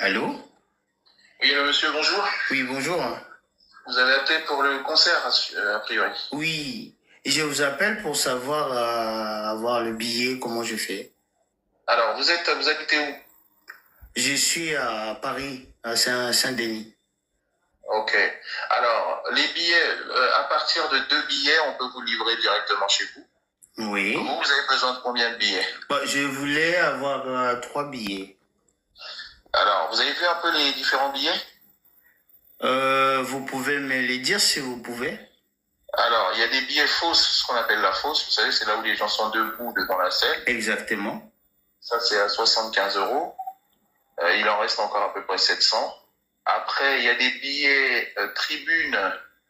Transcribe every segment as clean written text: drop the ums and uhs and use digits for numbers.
Allô? Oui, monsieur, bonjour. Oui, bonjour. Vous avez appelé pour le concert, a priori. Oui, je vous appelle pour savoir avoir le billet, comment je fais. Alors, vous habitez où? Je suis à Paris, à Saint-Denis. Ok. Alors, les billets, à partir de 2 billets, on peut vous livrer directement chez vous. Oui. Vous avez besoin de combien de billets? Bon, je voulais avoir 3 billets. Alors, vous avez vu un peu les différents billets? Vous pouvez me les dire si vous pouvez? Alors, il y a des billets fausses, ce qu'on appelle la fausse. Vous savez, c'est là où les gens sont debout devant la scène. Exactement. Ça, c'est à 75 euros. Il en reste encore à peu près 700. Après, il y a des billets tribunes,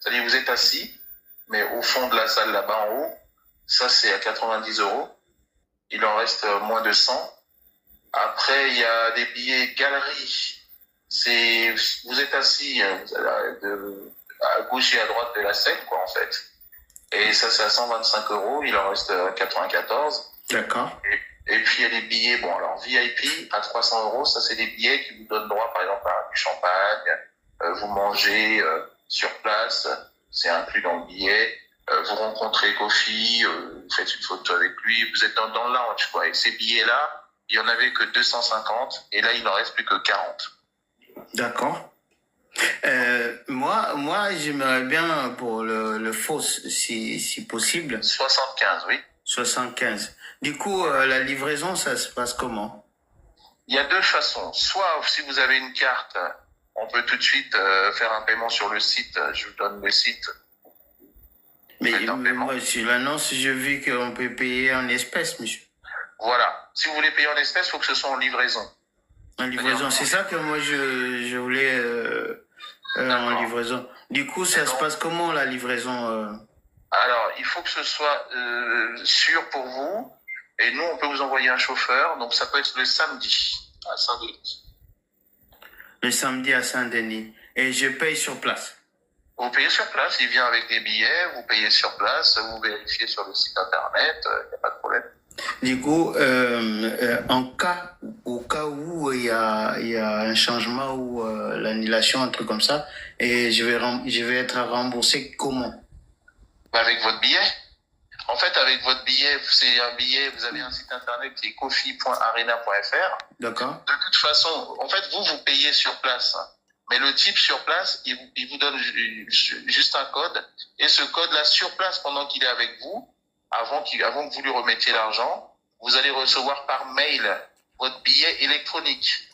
c'est-à-dire vous êtes assis, mais au fond de la salle là-bas en haut. Ça, c'est à 90 euros. Il en reste moins de 100. Après, il y a des billets galerie. Vous êtes assis à gauche et à droite de la scène, quoi, en fait. Et ça, c'est à 125 euros. Il en reste 94. D'accord. Et puis, il y a des billets, bon, alors, VIP à 300 euros. Ça, c'est des billets qui vous donnent droit, par exemple, à du champagne. Vous mangez sur place. C'est inclus dans le billet. Vous rencontrez Kofi, vous faites une photo avec lui. Vous êtes dans le lounge, quoi. Et ces billets-là, il y en avait que 250. Et là, il n'en reste plus que 40. D'accord. Moi, j'aimerais bien pour le fausse, si possible. 75, oui. 75. Du coup, la livraison, ça se passe comment? Il y a deux façons. Soit, si vous avez une carte, on peut tout de suite faire un paiement sur le site. Je vous donne le site. Mais moi, sur l'annonce, je vis qu'on peut payer en espèces, monsieur. Voilà. Si vous voulez payer en espèces, il faut que ce soit en livraison. En livraison, c'est ça que moi je voulais en livraison. Du coup, ça se passe comment la livraison Alors, il faut que ce soit sûr pour vous. Et nous, on peut vous envoyer un chauffeur. Donc, ça peut être le samedi à Saint-Denis. Le samedi à Saint-Denis. Et je paye sur place. Vous payez sur place, il vient avec des billets, vous payez sur place, vous vérifiez sur le site internet, il n'y a pas de problème. Du coup, au cas où il y a un changement ou l'annulation, un truc comme ça, et je vais être remboursé comment? Avec votre billet. En fait, avec votre billet, c'est un billet, vous avez un site internet qui est kofi.arena.fr. D'accord. De toute façon, en fait, vous payez sur place. Mais le type sur place, il vous donne juste un code. Et ce code-là, sur place, pendant qu'il est avec vous, avant que vous lui remettiez l'argent, vous allez recevoir par mail votre billet électronique.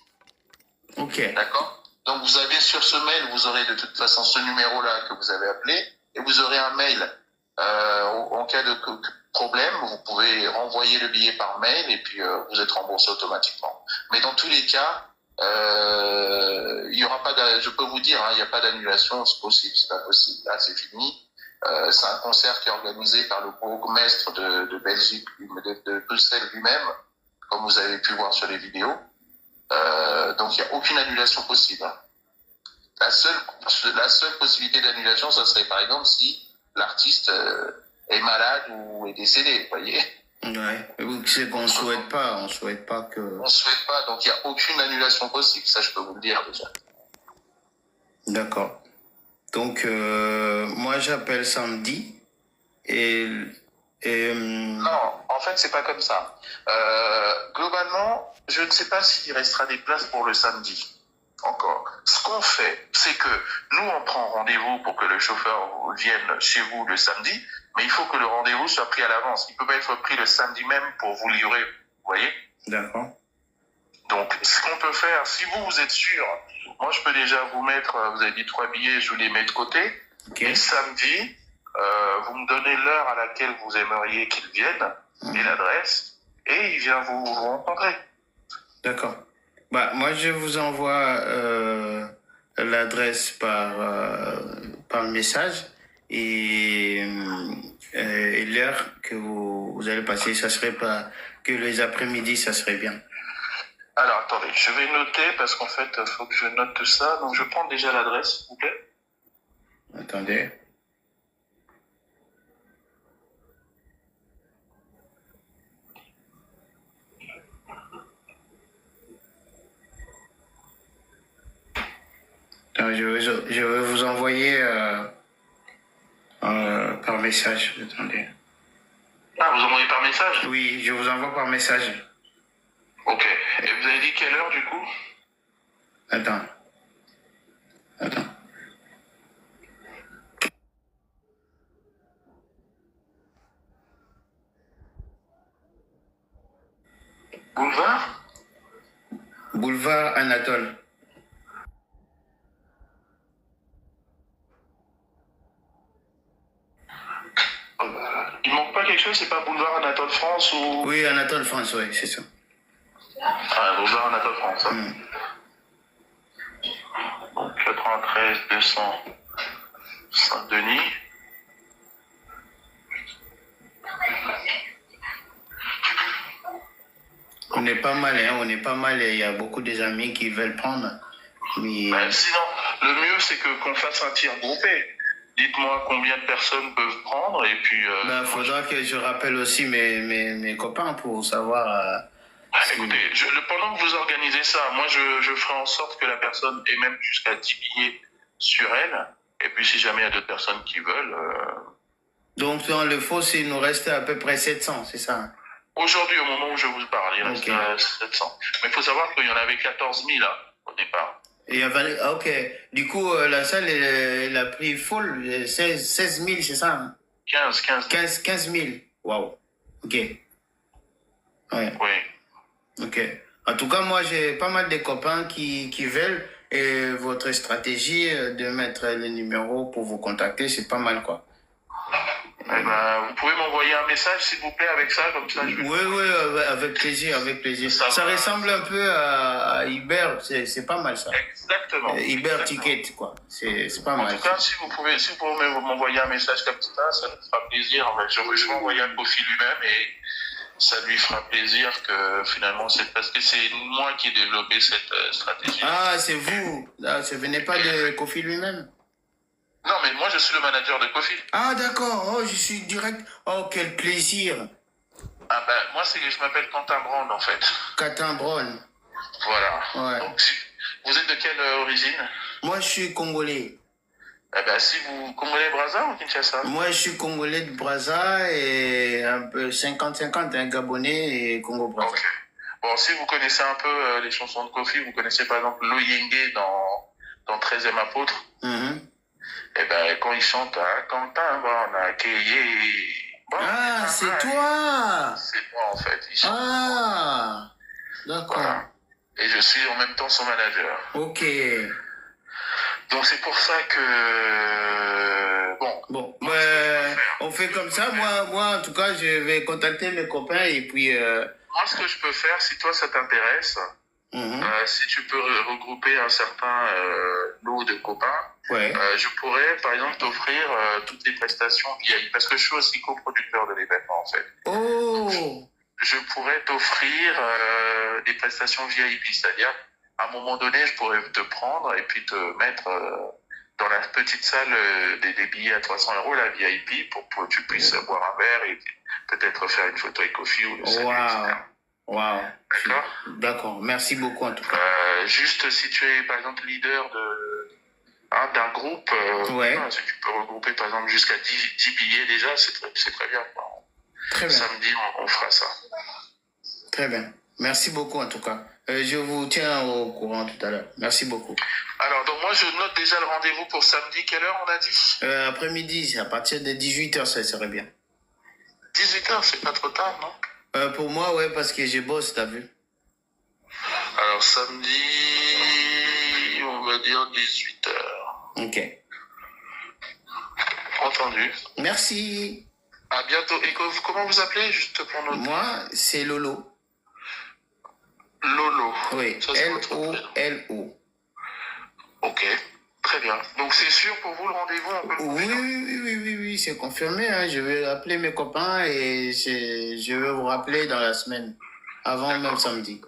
Ok. D'accord? Donc, vous avez sur ce mail, vous aurez de toute façon ce numéro-là que vous avez appelé, et vous aurez un mail. En cas de problème, vous pouvez renvoyer le billet par mail, et puis vous êtes remboursé automatiquement. Mais dans tous les cas, il y aura pas je peux vous dire, il n'y a pas d'annulation, c'est possible, c'est pas possible. Là, c'est fini. C'est un concert qui est organisé par le bourgmestre de Belgique, de Bruxelles lui-même, comme vous avez pu voir sur les vidéos. Donc, il n'y a aucune annulation possible. La seule possibilité d'annulation, ça serait par exemple si l'artiste est malade ou est décédé, vous voyez. Ouais, c'est qu'on souhaite pas, on souhaite pas que... On souhaite pas, donc il n'y a aucune annulation possible, ça je peux vous le dire déjà. D'accord. Donc, moi j'appelle samedi et... Non, en fait, c'est pas comme ça. Globalement, je ne sais pas s'il restera des places pour le samedi. Encore. Ce qu'on fait, c'est que nous, on prend rendez-vous pour que le chauffeur vienne chez vous le samedi, mais il faut que le rendez-vous soit pris à l'avance. Il peut pas être pris le samedi même pour vous livrer. Vous voyez? D'accord. Donc, ce qu'on peut faire, si vous êtes sûr, moi, je peux déjà vous mettre, vous avez dit 3 billets, je vous les mets de côté. Okay. Et samedi, vous me donnez l'heure à laquelle vous aimeriez qu'il vienne et l'adresse, et il vient vous rencontrer. D'accord. Bah, moi, je vous envoie l'adresse par message et l'heure que vous allez passer, ça serait pas que les après-midi, ça serait bien. Alors, attendez, je vais noter parce qu'en fait, il faut que je note tout ça. Donc, je prends déjà l'adresse, s'il vous plaît. Attendez. Je vais vous envoyer par message. Attendez. Ah, vous envoyez par message? Oui, je vous envoie par message. Ok. Et vous avez dit quelle heure du coup? Attends. Boulevard Anatole. Il manque pas quelque chose, c'est pas Boulevard Anatole France ou... Oui, Anatole France, oui, c'est ça. Ah, Boulevard Anatole France. Hein. Donc 93 200 Saint-Denis. On est pas mal, hein, on est pas mal. Il y a beaucoup des amis qui veulent prendre. Mais... Sinon, le mieux, c'est qu'on fasse un tir groupé. Dites-moi combien de personnes peuvent prendre et puis... faudra que je rappelle aussi mes copains pour savoir... Écoutez, pendant que vous organisez ça, moi, je ferai en sorte que la personne ait même jusqu'à 10 billets sur elle. Et puis, si jamais il y a d'autres personnes qui veulent... Donc, dans le fosse, il nous reste à peu près 700, c'est ça? Aujourd'hui, au moment où je vous parle, il reste 700. Mais il faut savoir qu'il y en avait 14 000 là, au départ. Et ok. Du coup, la salle, elle a pris full, 16 000, c'est ça? Hein? 15 000. Waouh. Ok. Ouais. Oui. Ok. En tout cas, moi, j'ai pas mal de copains qui veulent. Et votre stratégie de mettre les numéros pour vous contacter, c'est pas mal, quoi. Eh ben, vous pouvez m'envoyer un message, s'il vous plaît, avec ça, comme ça. Oui, avec plaisir, avec plaisir. Ça ressemble un peu à Uber, c'est pas mal, ça. Exactement. Uber Ticket, quoi. C'est pas mal. En tout cas, si vous pouvez m'envoyer un message comme ça nous fera plaisir. Je vais m'envoyer un Kofi lui-même et ça lui fera plaisir que finalement, c'est parce que c'est moi qui ai développé cette stratégie. Ah, c'est vous. Ah, ça venait pas de Kofi lui-même? Non, mais moi, je suis le manager de Kofi. Ah, d'accord. Oh, je suis direct. Oh, quel plaisir. Ah, ben, moi, je m'appelle Quentin Brand, en fait. Quentin Brand. Voilà. Ouais. Donc, vous êtes de quelle origine? Moi, je suis congolais. Eh ben, si vous... Congolais Brazza ou Kinshasa? Moi, je suis congolais de Brazza et un peu 50-50, hein, Gabonais et Congo-Brazza. Ok. Bon, si vous connaissez un peu les chansons de Kofi, vous connaissez par exemple Loyenge dans 13e apôtre. Eh ben, quand il chante à Quentin, on a accueilli. Ah, c'est toi! C'est moi, en fait. Ah, d'accord. Voilà. Et je suis en même temps son manager. Ok. Donc, c'est pour ça que... Bon, on fait comme ça. Moi, en tout cas, je vais contacter mes copains et puis... Moi, ce que je peux faire, si toi, ça t'intéresse, si tu peux regrouper un certain lot de copains, je pourrais, par exemple, t'offrir toutes les prestations VIP, parce que je suis aussi coproducteur de l'événement, en fait. Oh! Je pourrais t'offrir des prestations VIP, c'est-à-dire, à un moment donné, je pourrais te prendre et puis te mettre dans la petite salle des billets à 300 €, la VIP, pour que tu puisses boire un verre et peut-être faire une photo avec Kofi ou le salut, etc. Wow. D'accord. D'accord. Merci beaucoup en tout cas. Juste si tu es par exemple leader d'un groupe, si tu peux regrouper par exemple jusqu'à 10 billets déjà, c'est très bien. Très bien. Samedi, on fera ça. Très bien. Merci beaucoup en tout cas. Je vous tiens au courant tout à l'heure. Merci beaucoup. Alors, donc moi je note déjà le rendez-vous pour samedi. Quelle heure on a dit? Après-midi, à partir de 18h, ça serait bien. 18h, c'est pas trop tard, non? Pour moi, ouais, parce que je bosse, t'as vu. Alors, samedi, on va dire 18h. Ok. Entendu. Merci. À bientôt. Et comment vous appelez, juste pour notre... Moi, c'est Lolo. Lolo. Oui, L-O-L-O. Ok, très bien. Donc, c'est sûr pour vous le rendez-vous? Oui, c'est confirmé. Hein. Je vais appeler mes copains et je vais vous rappeler dans la semaine, avant même samedi.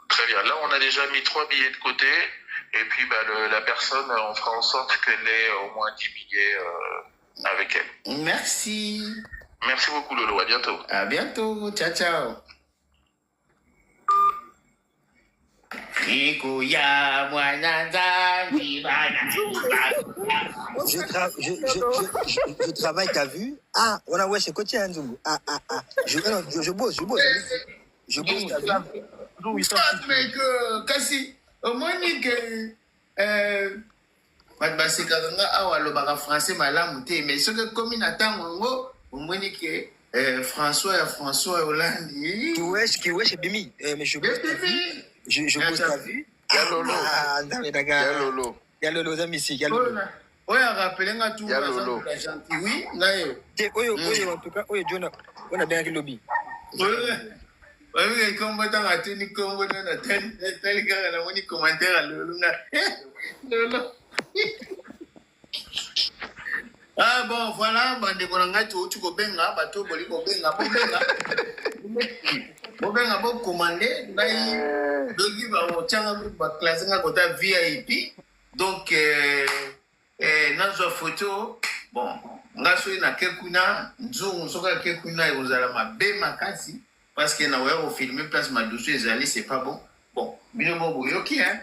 Très bien. Là, on a déjà mis 3 billets de côté. Et puis, la personne, on fera en sorte qu'elle ait au moins 10 billets avec elle. Merci. Merci beaucoup, Lolo. À bientôt. À bientôt. Ciao, ciao. Ikuya mwananza Je travaille, t'as vu? Ah, on a ouais, c'est côté Nzungu. Je bosse. Je bosse, t'as vu? Mais kasi, au moins que c'est quand on français malamu te, mais ce que comme il attend au moins que François Hollande. Qui wesh, Bimi. Mais je bosse, t'as vu? Je bosse, t'as vu? Yalolo, Zamisi, Yalolo. Oui, rappelez-moi tout. Yalolo. Oui, là. Oui, en tout cas, oui, John, on a bien lobby. Oui, comme on a tenu comme on a tel gars, on a mis commentaire à Lolo. Ah bon, voilà, bande konanga tu ko benga bato boli ko benga bo commander ngai dogi ba o changa ba classe nga kota VIP. Donc nazo photo bon ngaso na kekuna nzungu soka kekuna ezala mabe makasi parce que na wa filmer place madusu ezali c'est pas bon. Bon, bino mo boyoki hein.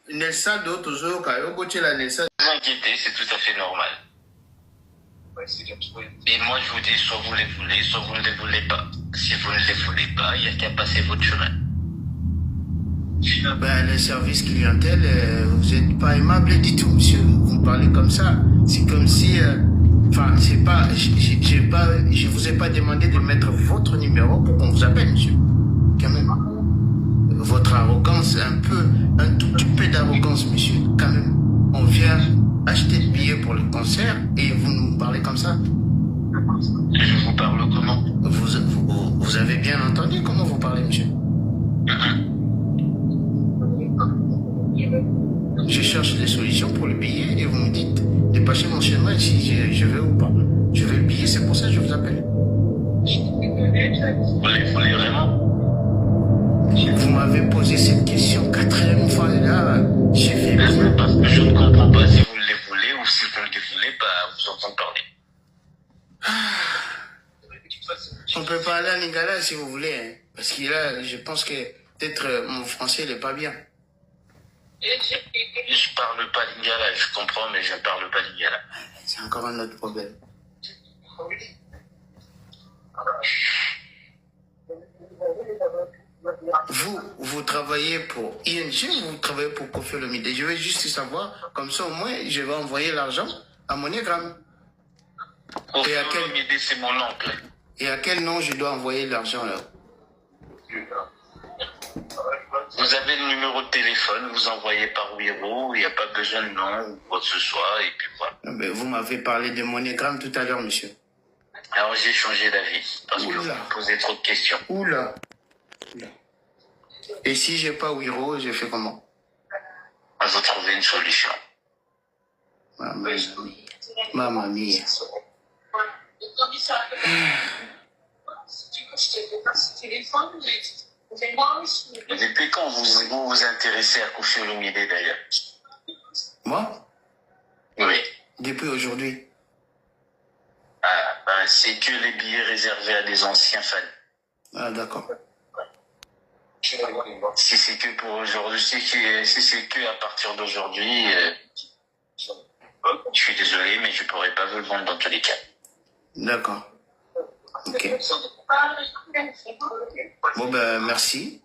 Nelsa d'autres jours quand on botte la Nelsa. Ne vous inquiétez, c'est tout à fait normal. Et moi je vous dis, soit vous les voulez, soit vous ne les voulez pas. Si vous ne les voulez pas, il n'y a qu'à passer votre chemin. Ben, le service clientèle, vous n'êtes pas aimable du tout, monsieur. Vous parlez comme ça. C'est comme si, enfin, c'est pas, je vous ai pas demandé de mettre votre numéro pour qu'on vous appelle, monsieur. Quand même. Votre arrogance, un tout petit peu d'arrogance, monsieur, quand même. On vient acheter le billet pour le concert et vous nous parlez comme ça. Je vous parle comment? Vous avez bien entendu comment vous parlez, monsieur? Je cherche des solutions pour le billet et vous me dites de passer mon chemin si je veux ou pas. Je veux le billet, c'est pour ça que je vous appelle. Vous les voulez vraiment? Vous m'avez posé cette question 4e fois et là, j'ai fait... Parce que je ne comprends pas si vous les voulez ou si vous ne les voulez pas vous entendre parler. On peut parler en lingala si vous voulez, hein, parce que là, je pense que peut-être mon français n'est pas bien. Je parle pas lingala, je comprends, mais je ne parle pas lingala. C'est encore un autre problème. Vous travaillez pour ING ou vous travaillez pour Kofi Olomide? Je veux juste savoir, comme ça au moins je vais envoyer l'argent à MoneyGram. Kofi Olomide, c'est mon oncle. Et à quel nom je dois envoyer l'argent là? Vous avez le numéro de téléphone, vous envoyez par Wiro, il n'y a pas besoin de nom ou quoi que ce soit, et puis voilà. Mais vous m'avez parlé de MoneyGram tout à l'heure, monsieur. Alors j'ai changé d'avis, parce que vous me posez trop de questions. Oula. Et si j'ai pas Wiro, je fais comment? Vous trouvez une solution. Mamma mia. Depuis quand vous vous intéressez à Kofi Olomide d'ailleurs? Moi? Oui. Depuis aujourd'hui. C'est que les billets réservés à des anciens fans. Ah d'accord. Si c'est que pour aujourd'hui, si c'est que à partir d'aujourd'hui, je suis désolé, mais je pourrais pas vous le vendre dans tous les cas. D'accord. Ok. Bon ben merci.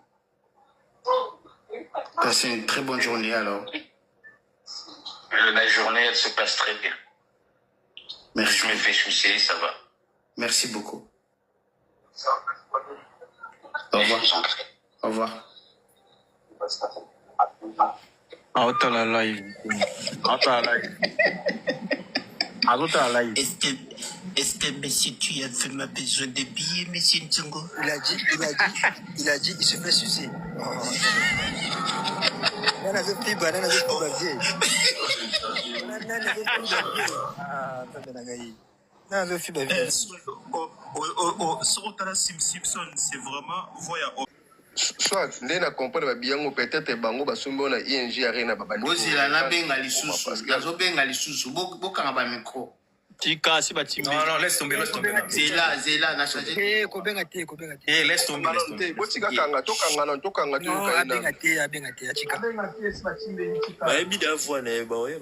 Passez une très bonne journée alors. La journée, elle se passe très bien. Merci. Je me fais sucer, ça va. Merci beaucoup. Au revoir. Au revoir. Out la live. Est-ce que monsieur, tu as vraiment besoin de billets, monsieur Nzungu? Il a dit, il se fait sucer. Simpson, c'est vraiment voyant. Soit ndena comprendre ba biango peut-être bango basombo na ING arena babandi. Bozela na benga lisusu, yazo benga lisusu, bokanga ba micro. Tika, c'est Batimbe. Non, laisse tomber. Zela, n'a changé. Eh, kobenga te. Eh, laisse tomber. botika kanga tokanga tokanga Non, abenga te, achika. Bayebi d'avoine, ouais.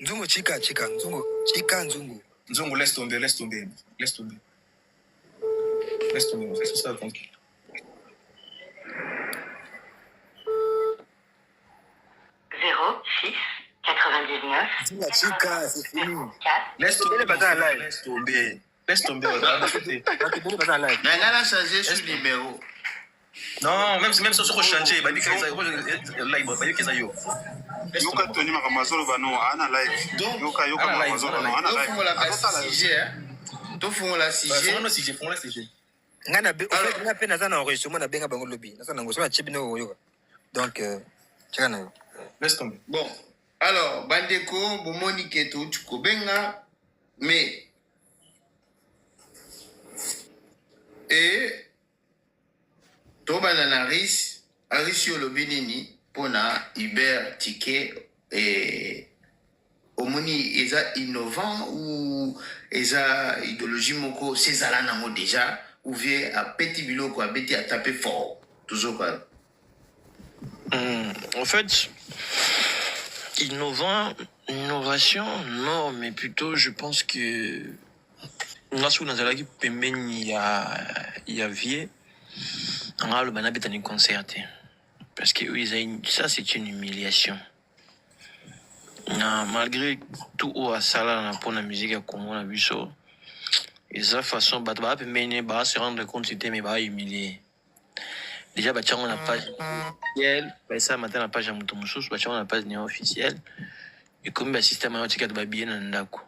Nzungu, chika, nzungu. Nzongo, laisse tomber. Laisse tomber, on fait ça tranquille. Nzungu, chika, c'est fini. Laisse tomber. Mais elle a changé son numéro. Non, même si on changer, bah, yoka toni makamazolo bano ana live yoka makamazolo bano ana live tofungola sujet Ngana be, en fait, nga pe naza na enregistrement na benga bango lobby. Naza na ngosoma chibi no yoka. Donc, chaka na yo. laisse tomber. Bon, alors, bandeko, bomoni keto tukobenga, mais et tobana na Aris yo lobinini pona Hubert Ticket et omoni eza innovant ou eza idéologie moko césala nango déjà ou vie à petit biloko à beti à taper fort toujours quoi. En fait, innovation, non, mais plutôt je pense que là sous dans qui pembeni il y a vie on a le banabet en concerté parce que oui ça c'est une humiliation. Malgré tout au asala pour la musique à Congo na biso et sa façon bah pembeni bah se rendre compte c'était mais bah humilier. Déjà bah on a page officielle bah ça matin la page à Mutomoussous bah on a page néo officielle et comme le système a tika ba bien ndako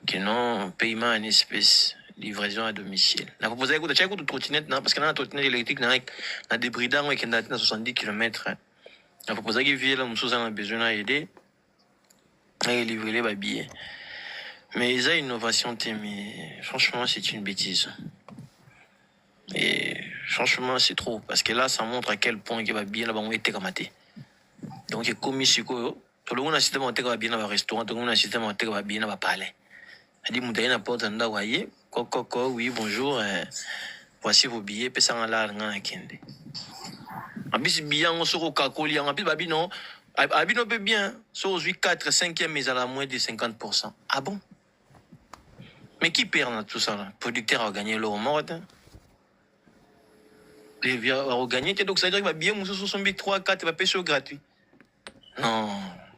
que non paiement en espèces livraison à domicile. La proposé que tu as trottinette parce que dans la trottinette électrique na débridant qui est à 70 km. La proposé que vient là Mussous a besoin d'aider et livrer les billets. Mais ils ont une innovation mais franchement c'est une bêtise. Et franchement, c'est trop. Parce que là, ça montre à quel point il va bien là-bas, on était kamaté. Donc, il y a commis sur quoi. Tout le monde a un système de bien dans le restaurant, tout le monde a un système de bien dans le palais. Il dit, moutaï n'a pas entendu, voyez, oui, bonjour, voici vos billets, puis ça en là, on a kende. En plus, bien, on se recalcule, en plus, babi non, babi non peut bien, sur 4, 5e, mais à la moins de 50%. Ah bon? Mais qui perd dans tout ça là? Le producteur a gagné l'euro mort. Il va gagner, donc ça veut dire qu'il va bien, nous sommes 3, 4, il va payer gratuit. Non,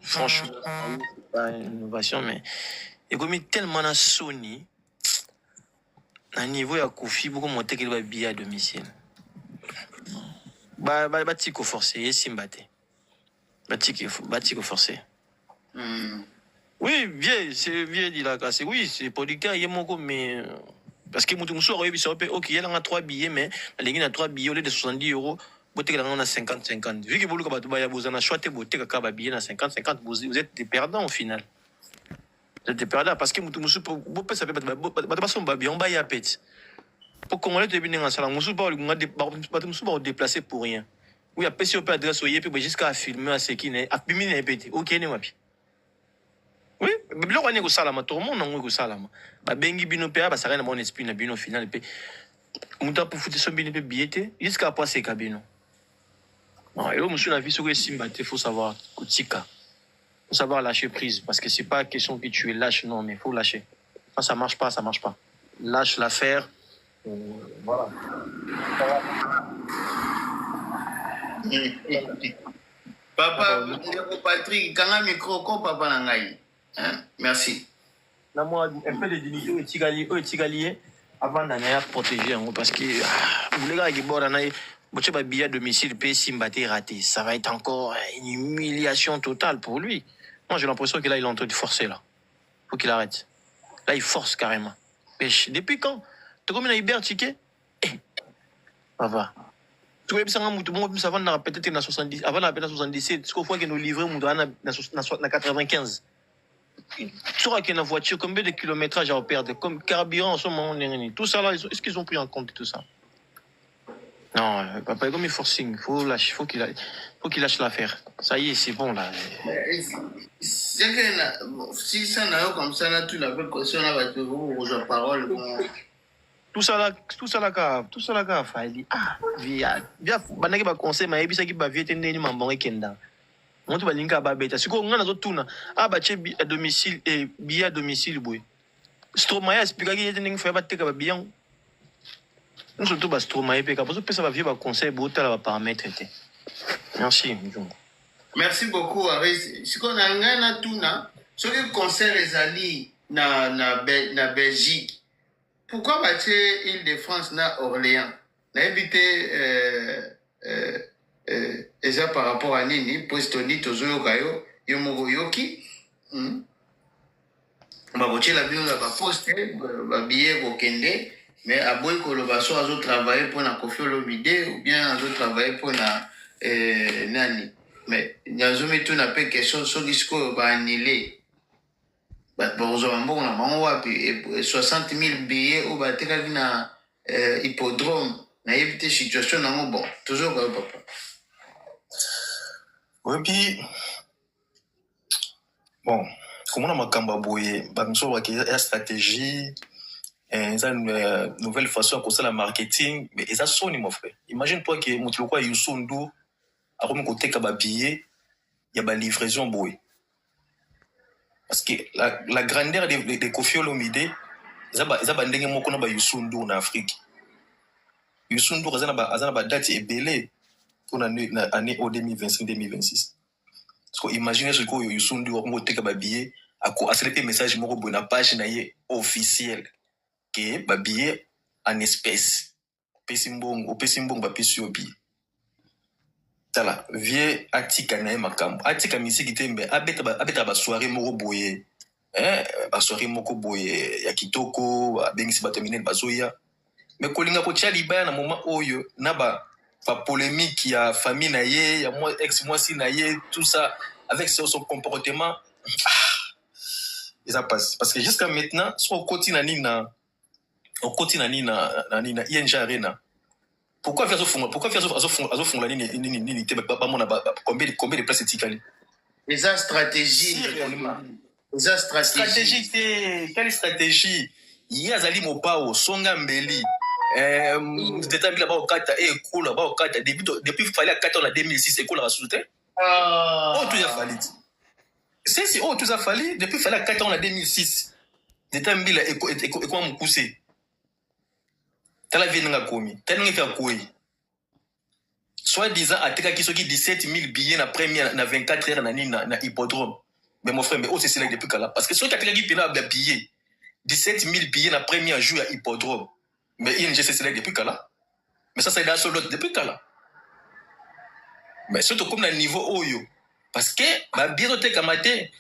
franchement, c'est pas une innovation, mais il y a tellement de Sony, à un niveau, il y a Kofi, beaucoup monter qu'il va bien à domicile. Bah, tiko forcé, et Simbate. Tiko forcé. Oui, vieux, c'est vieux, il a cassé. Oui, c'est producteur, il y a mon mais. Parce que Moutoumoussou a réussi à dire, ok, il y a 3 billets, mais la ligne a 3 billets au lieu de 70 €, vous avez 50-50. Vu que vous avez choisi de billet à 50-50, vous êtes des perdants au final. Vous êtes des perdants parce que Moutoumoussou, vous pouvez savoir, on va y a pète. Pour qu'on ait des en salle, Moussou va déplacer pour rien. Oui, après, si on peut adresser au yépi, jusqu'à filmer à ce qui n'est pas pété. Ok, n'est pas. Oui, mais là on est au salama, tout le monde est au salama. Bah bengi bino pea, bah ça rien à mon esprit na bino final pe. Muta pour foutre son bino pe billet jusqu'à passer cabino. Bon, et là monsieur la vie sur le simba, il faut savoir kotika. Faut savoir lâcher prise parce que c'est pas question que tu es lâche non, mais faut lâcher. Quand ça marche pas, ça marche pas. Lâche l'affaire. Voilà. Papa, Patrick, quand un micro, papa nangai. Hein? Merci. Là, moi, un peu de dignité au Tigalier avant d'aller protéger parce que les gars qui boivent un billet à domicile, paye Simbaté raté. Ça va être encore une humiliation totale pour lui. Moi, j'ai l'impression qu'il est en train de forcer là. Faut qu'il arrête. Là, il force carrément. Pêche. Depuis quand? Tu as combien Hubert Ticket? Papa. Tu vois, ça va peut-être dans 70, avant la 77, ce qu'on voit que nous livrons dans 95. Tu sauras qu'il y a une voiture, combien de kilométrages à perdre, comme carburant en ce moment, tout ça là, est-ce qu'ils ont pris en compte tout ça? Non, papa, comme il forcing, faut qu'il lâche l'affaire. Ça y est, c'est bon là. C'est que si ça n'a comme ça, là, tu l'avais question, là, va te rejoindre parole. Tout ça là, il via, banaki ba conseil, ma ebisa ki ba viete ndeni mambonge kenda. On te ba linka ba beta. Siko ngana zo tuna, ba che à domicile et billet à domicile boy. Stromae explica que yete ndenge fa ba teka ba bien. Nous surtout ba Stromae pe ka parce que ça va vivre ba conseil bo tala ba paramètre té. Merci Mjungu. Merci beaucoup Aris. Siko na ngana tuna, so que concert ezali na Belgique. Pourquoi bâtir Île-de-France na Orléans? Na évité ça par rapport à Nini, Postoni, Tozo Kayo, Yomoro Yoki. Baboche la bio la poste, billet au Kende, mais à boy que le basso a travaillé pour la Kofi Olomide ou bien a travaillé pour la Nani. Mais il y a jamais tout n'a pas question sur discours va annuler. Bon, 60 000 billets au bateau na hippodrome na éviter situation na bon toujours papa. Oui, puis bon, comment on a makamba boye, bah nous avons la stratégie, une nouvelle façon de faire la marketing, mais ça sonne mon frère. Imagine-toi que mon quoi Youssoundo a remis côté kaba billet, il y a ba livraison boye. Parce que la grandeur de Kofi Olomide, ils ont bandé moko na ba Youssou en Afrique. Youssou Ndour azana ba date ebele pour l'année au 2025-2026. Parce que imaginez ce que Youssou Ndour ngo teka ba billet a célébrer message moko bo na page na ye officiel que ba billet en espèces. Pesimbong ba pesi obi. Tala vie atika na makam atika misiki tembe abeta ba soirée moko boye ba soirée moko boye ya kitoko bengisi ba terminer bazoya mais kolinga ko tia libaya na moment oyo na ba polémique ya famille na ye ya moi ex moi si na ye tout ça avec son comportement ça passe parce que jusqu'à maintenant soit au continent na ING Arena. Pourquoi faire ce la ligne combien de places est-il? Les stratégies. Stratégie, quelle stratégie? Il y a Zali Mopao, Songa Mbeli, déterminé là-bas au Kata et Koul là-bas au Kata. Depuis qu'il fallait à 4 ans en 2006, Koul a soutenu. Oh, tout a fallu. C'est tout a fallu. Depuis qu'il fallait à 4 ans en 2006. Déterminé là et quoi me pousser. T'as la vie n'a commis. T'as n'a fait quoi? Soit disant à Teka qui 17 000 billets na première na 24 heures na hippodrome. Mais mon frère, mais c'est cela depuis là. Parce que soit Teka qui paye na billets 17 000 billets na première jour à hippodrome. Mais ING c'est cela depuis là. Mais ça c'est dans son autre depuis là. Mais surtout comme dans le niveau oyo. Parce que ba billet de Teka maté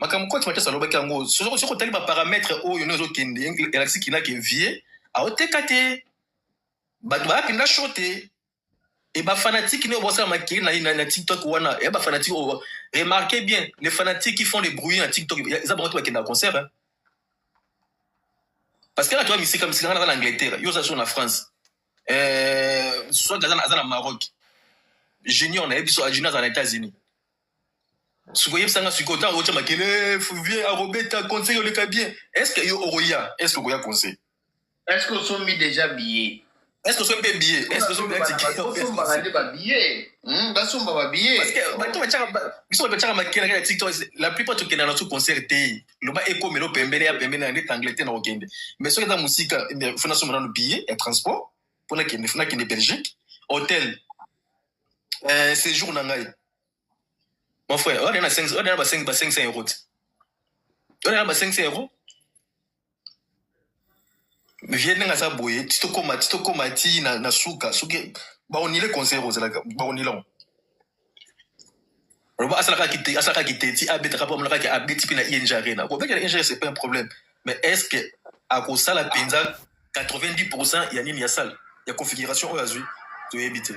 makamko tu ça loba kango. Sur tali ba paramètres oyo nozo kende galaxy qui n'a que vie. A otekate ba pinda shoté et ba fanatique ne bossa makiri na TikTok wana et ba fanatique remarquez bien les fanatiques qui font les bruits na TikTok ils abonnent toi qui dans concert hein? Parce que là toi musique comme si en Angleterre yo ça sur en France soit dans Maroc junior na ebiso a junior dans les États-Unis sukoye sanga sukota ocha makele fuvie a Roberta conseil le cas bien est-ce que yo oroya est-ce que goya conseil. Est-ce qu'on sont mis déjà billets? Est-ce qu'on sont bien billets? Est-ce qu'on sont bien tickets? Est-ce qu'on sont pas billets? Est-ce qu'on pas billets? Parce que la plupart de nos sous concert le bas éco mais le pembele ya pembele na net Angleterre na okende. Mais ce que dans musique il faut nous rendre billets et transport pour na kende Belgique, hôtel séjour na ngai. Mon frère, on a 500 euros. On a 500 euros. Vienne nga sa boye tito koma ti na suka suki ba onile concert ozala ba onilon roba asaka kite ti abeta kapo mlaka ki abeti pina ING Arena ko beka ING c'est pas un problème mais est-ce que à cause ça la penza 90% ya nini ya salle ya configuration oyo azui to éviter